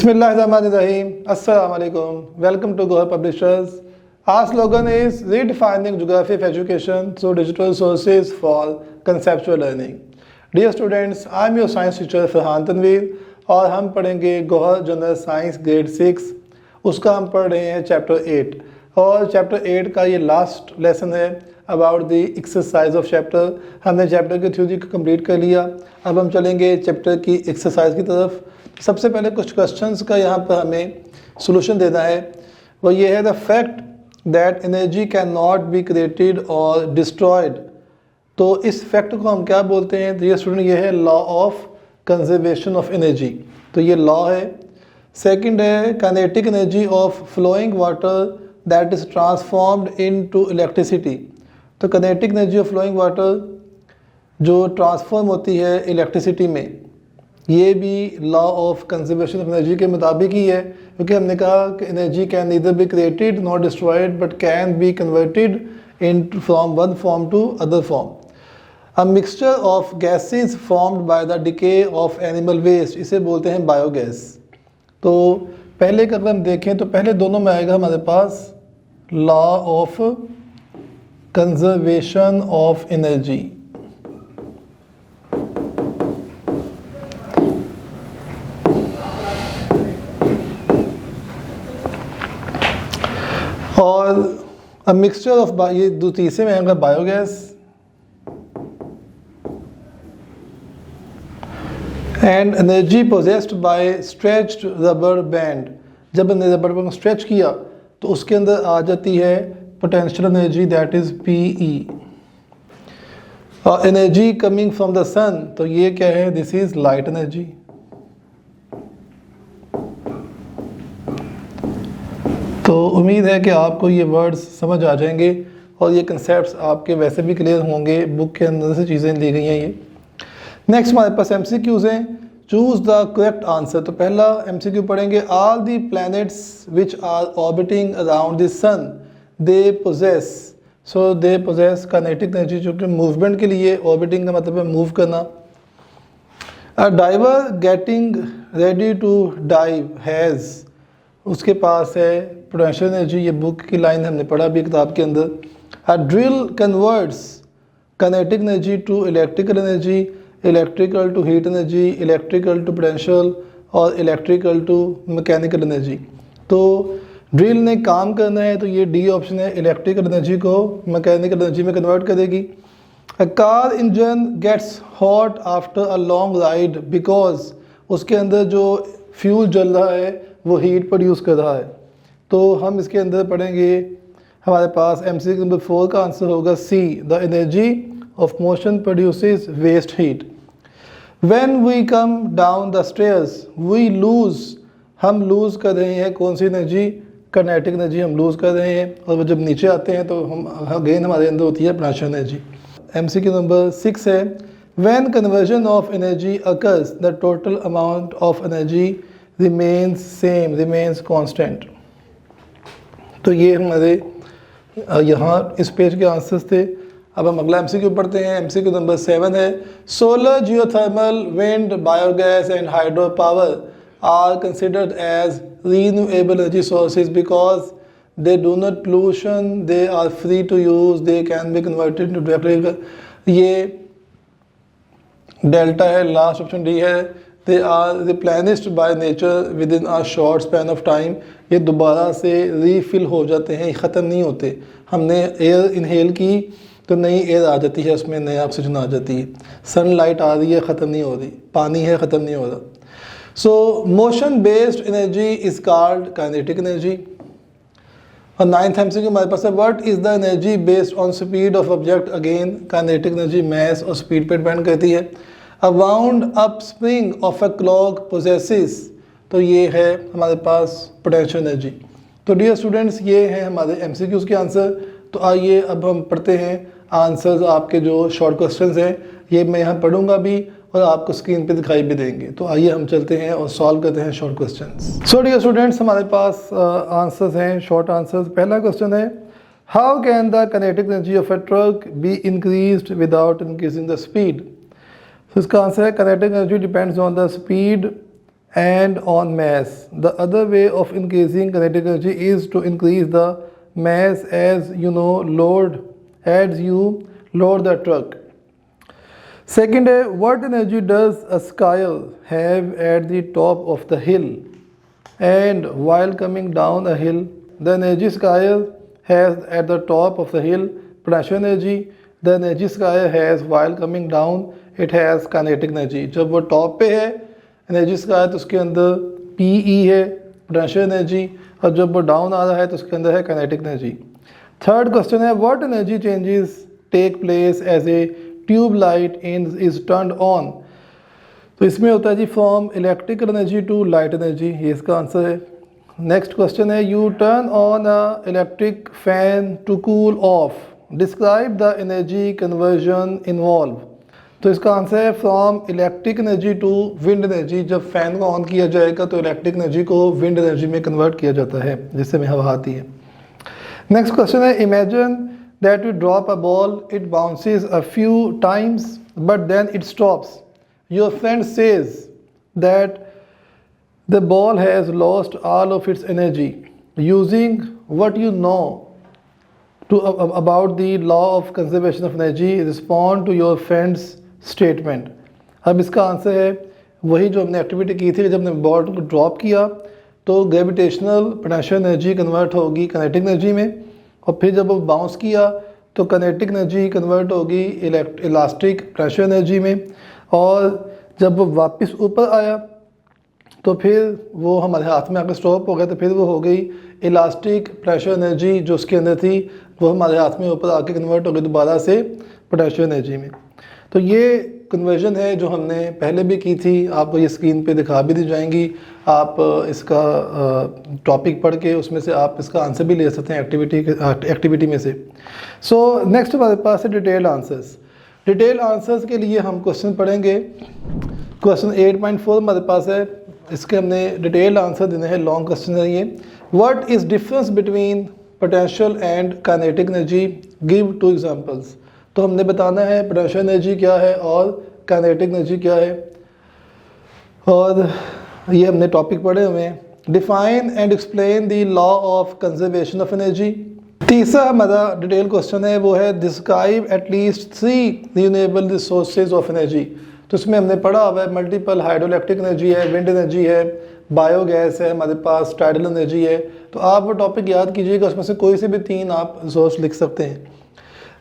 Bismillahirrahmanirrahim. Assalamu alaikum. Welcome to Gohar Publishers. Our slogan is redefining geography of education through digital sources for conceptual learning. Dear students, I am your science teacher Farhan Tanveer और हम पढ़ेंगे Gohar general science grade 6। उसका हम पढ़ रहे हैं chapter 8 और chapter 8 का ये लास्ट लेसन है about the exercise of chapter. हमने चैप्टर की थ्योरी को कंप्लीट कर लिया। अब हम चलेंगे चैप्टर की एक्सरसाइज की तरफ। सबसे पहले कुछ क्वेश्चंस का यहाँ पर हमें सॉल्यूशन देना है। वो ये है the fact that energy can not be created और डिस्ट्रॉयड। तो इस फैक्ट को हम क्या बोलते हैं? तो ये स्टूडेंट ये है law of conservation of energy. तो ये लॉ है। सेकंड है kinetic energy of flowing water that is transformed into electricity. तो kinetic energy of flowing water जो ट्रांसफॉर्म होती है इलेक्ट्रिसिटी में, ये भी law of conservation of energy के मुताबिक ही है, क्योंकि हमने कहा कि energy can neither be created not destroyed but can be converted in from one form to other form. A mixture of gases formed by the decay of animal waste, इसे बोलते हैं बायोगैस। तो पहले का अगर हम देखें तो पहले दोनों में आएगा हमारे पास law of conservation of energy. और अ मिक्सचर ऑफ ये तीसरे में आएगा biogas and energy possessed by stretched rubber band. जब हमने रबर बैंड को स्ट्रेच किया तो उसके अंदर आ जाती है potential energy that is PE. और energy coming from the sun, तो ये क्या है? This is light energy. तो उम्मीद है कि आपको ये वर्ड्स समझ आ जाएंगे और ये कंसेप्ट्स आपके वैसे भी क्लियर होंगे। बुक के अंदर से चीज़ें ली गई हैं ये। नेक्स्ट हमारे पास एमसीक्यूज़ हैं। Choose the correct answer. तो पहला एमसीक्यू पढ़ेंगे। All the planets which are orbiting around the sun they possess, so they possess kinetic energy, जो कि मूवमेंट के लिए ऑर्बिटिंग का मतलब है मूव करना। A diver getting ready to dive has, उसके पास है पोटेंशियल एनर्जी। ये बुक की लाइन हमने पढ़ा भी किताब के अंदर। A drill converts kinetic energy to electrical energy, electrical to heat energy, electrical to potential और इलेक्ट्रिकल टू मैकेनिकल एनर्जी। तो ड्रिल ने काम करना है तो ये डी ऑप्शन है, इलेक्ट्रिकल एनर्जी को मैकेनिकल एनर्जी में कन्वर्ट करेगी। A car engine gets hot after a long ride because, उसके अंदर जो फ्यूल जल रहा है वो हीट प्रोड्यूस कर रहा है। तो हम इसके अंदर पढ़ेंगे हमारे पास एमसीक्यू नंबर 4 का आंसर होगा C, the energy of motion produces waste heat. When we come down the stairs we lose, हम लूज़ कर रहे हैं कौन सी एनर्जी? काइनेटिक एनर्जी हम लूज़ कर रहे हैं। और वो जब नीचे आते हैं तो हम अगेन हमारे अंदर होती है पोटेंशियल एनर्जी। एमसीक्यू नंबर 6 है। When conversion of energy occurs the total amount of energy remains same, remains constant. तो ये हमारे यहाँ इस पेज के आंसर्स थे। अब हम अगला एमसीक्यू पढ़ते हैं। एमसीक्यू नंबर 7 है। Solar, geothermal, wind, biogas and hydro power are considered as renewable energy sources because they do not pollution, they are free to use, they can be converted into direct. ये delta है, last option D है। They are replenished by nature within a short span of time, ये दोबारा से refill हो जाते हैं, ख़त्म नहीं होते। हमने एयर इनहेल की तो नई एयर आ जाती है, उसमें नया ऑक्सीजन आ जाती है। सनलाइट आ रही है, ख़त्म नहीं हो रही। पानी है, ख़त्म नहीं हो रहा। So motion based energy is called kinetic energy. और 9th एमसीक्यू हमारे पास है। What is the energy based on speed of object? Again kinetic energy mass और स्पीड पर डिपेंड करती है। A wound up spring of a clock possesses, तो ये है हमारे पास पोटेंशियल एनर्जी। तो डियर स्टूडेंट्स, ये हैं हमारे एमसीक्यूज़ के आंसर। तो आइए अब हम पढ़ते हैं आंसर्स। आपके जो शॉर्ट क्वेश्चंस हैं ये मैं यहाँ पढ़ूंगा भी और आपको स्क्रीन पे दिखाई भी देंगे। तो आइए हम चलते हैं और सॉल्व करते हैं short questions. So dear students, हमारे पास आंसर्स हैं, शॉर्ट आंसर्स। पहला क्वेश्चन है, how can the kinetic energy of a truck be increased without increasing the speed? तो इसका आंसर है kinetic energy depends on the speed and on mass. The other way of increasing kinetic energy is to increase the mass as you load the truck. Second है, what energy does a scale have at the top of the hill and while coming down a hill? The energy scale has at the top of the hill potential energy. The energy scale has while coming down it has kinetic energy. जब वो top पे है energy sky तो उसके अंदर PE है potential energy, और जब वो डाउन आ रहा है तो उसके अंदर है काइनेटिक एनर्जी. थर्ड क्वेश्चन है, what energy changes take place as a tube light is turned on? तो इसमें होता है जी from electrical energy to light energy, ये इसका आंसर है. नेक्स्ट क्वेश्चन है, you turn on a electric fan to cool off, describe the energy conversion involve. तो इसका आंसर है from electric energy to wind energy. जब फैन को on किया जाएगा तो इलेक्ट्रिक एनर्जी को विंड एनर्जी में कन्वर्ट किया जाता है, जिससे में हवा आती है. नेक्स्ट क्वेश्चन है, imagine that you drop a ball, it bounces a few times but then it stops. Your friend says that the ball has lost all of its energy. Using what you know about the law of conservation of energy, respond to your friend's statement. अब इसका answer है वही जो हमने activity की थी. जब हमने बॉल को ड्रॉप किया तो ग्रेविटेशनल पोटेंशियल एनर्जी कन्वर्ट होगी काइनेटिक एनर्जी में, और फिर जब वो बाउंस किया तो काइनेटिक एनर्जी कन्वर्ट होगी इलास्टिक पोटेंशियल एनर्जी में, और जब वो वापस ऊपर आया तो फिर वो हमारे हाथ में आकर स्टॉप हो गया, तो फिर वो हो गई इलास्टिक पोटेंशियल एनर्जी जो उसके अंदर थी वो हमारे हाथ में ऊपर आके कन्वर्ट हो गई दोबारा से पोटेंशियल एनर्जी में. तो ये कन्वर्जन है जो हमने पहले भी की थी, आपको ये स्क्रीन पे दिखा भी दी जाएंगी. आप इसका टॉपिक पढ़ के उसमें से आप इसका आंसर भी ले सकते हैं एक्टिविटी में से. सो नेक्स्ट हमारे पास है डिटेल्ड आंसर्स. डिटेल आंसर्स के लिए हम क्वेश्चन पढ़ेंगे. क्वेश्चन 8.4 हमारे पास है, इसके हमने डिटेल्ड आंसर देने हैं. लॉन्ग क्वेश्चन है ये. What is difference between potential and kinetic energy, give 2 examples. तो हमने बताना है पोटेंशियल एनर्जी क्या है और काइनेटिक एनर्जी क्या है, और ये हमने टॉपिक पढ़े हुए हैं. Define and explain the law of conservation of energy. तीसरा हमारा डिटेल क्वेश्चन है वो है, describe at least 3 renewable resources of energy. तो इसमें हमने पढ़ा हुआ है मल्टीपल हाइड्रो इलेक्ट्रिक एनर्जी है, विंड एनर्जी है, बायोगैस है, हमारे पास टाइडल एनर्जी है. तो आप वो टॉपिक याद कीजिएगा, उसमें से कोई से भी 3 आप रिसोर्स लिख सकते हैं.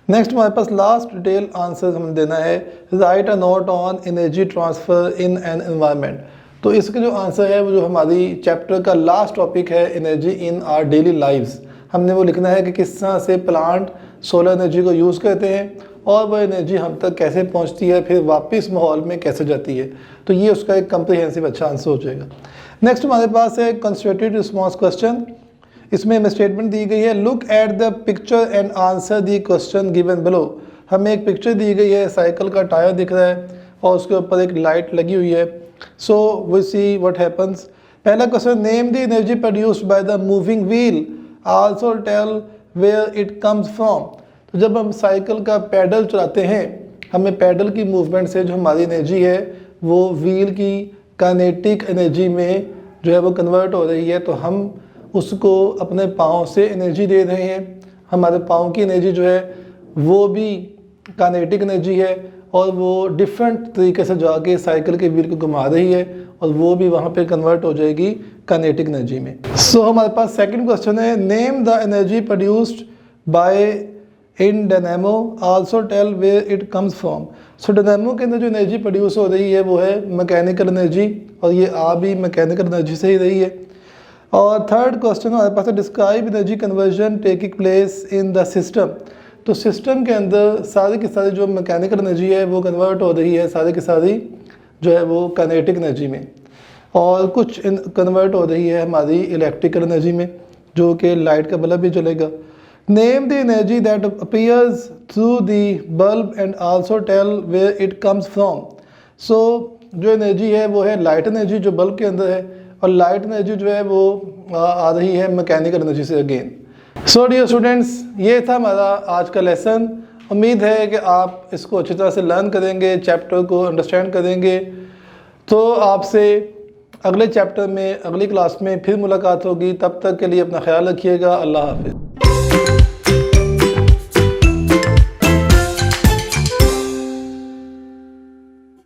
नेक्स्ट हमारे पास लास्ट डिटेल आंसर हमें देना है, right a note on energy transfer in an environment. तो इसका जो आंसर है वो जो हमारी चैप्टर का लास्ट टॉपिक है, energy in our daily lives. हमने वो लिखना है कि किस तरह से प्लांट सोलर एनर्जी को यूज़ करते हैं और वह एनर्जी हम तक कैसे पहुंचती है, फिर वापस माहौल में कैसे जाती है. तो ये उसका एक कम्प्रिहेंसिव अच्छा आंसर हो जाएगा. नेक्स्ट हमारे पास है कंस्ट्रक्टेड रिस्पॉन्स क्वेश्चन. इसमें हमें स्टेटमेंट दी गई है, look at the picture and answer the question given below. हमें एक पिक्चर दी गई है, साइकिल का टायर दिख रहा है और उसके ऊपर एक लाइट लगी हुई है. So we see what happens. पहला question, name the energy produced by the moving wheel, also tell where it comes from. तो जब हम साइकिल का पैडल चलाते हैं, हमें पैडल की मूवमेंट से जो हमारी एनर्जी है वो व्हील की काइनेटिक एनर्जी में जो है वो कन्वर्ट हो रही है. तो हम उसको अपने पाँव से एनर्जी दे रहे हैं. हमारे पाँव की एनर्जी जो है वो भी काइनेटिक एनर्जी है, और वो डिफरेंट तरीके से जाके साइकिल के व्हील को घुमा रही है, और वो भी वहाँ पे कन्वर्ट हो जाएगी काइनेटिक एनर्जी में. सो हमारे पास सेकंड क्वेश्चन है, name the energy produced by in dynamo, also tell where it comes from. So dynamo के अंदर जो एनर्जी प्रोड्यूस हो रही है वो है मैकेनिकल एनर्जी, और ये आ भी मैकेनिकल एनर्जी से ही रही है. और थर्ड क्वेश्चन हमारे पास है, describe energy conversion taking place in the system. तो सिस्टम के अंदर सारी की सारी जो मैकेनिकल एनर्जी है वो कन्वर्ट हो रही है सारी की सारी जो है वो काइनेटिक एनर्जी में, और कुछ कन्वर्ट हो रही है हमारी इलेक्ट्रिकल एनर्जी में, जो कि लाइट का बल्ब भी चलेगा. Name the energy that appears through the bulb and also tell where it comes from. So जो एनर्जी है वो है लाइट एनर्जी जो बल्ब के अंदर है, और लाइट एनर्जी जो है वो आ रही है मैकेनिकल एनर्जी से अगेन. सो डियर स्टूडेंट्स, ये था हमारा आज का लेसन. उम्मीद है कि आप इसको अच्छी तरह से लर्न करेंगे, चैप्टर को अंडरस्टैंड करेंगे. तो आपसे अगले चैप्टर में अगली क्लास में फिर मुलाकात होगी। तब तक के लिए अपना ख्याल रखिएगा। अल्लाह हाफिज़।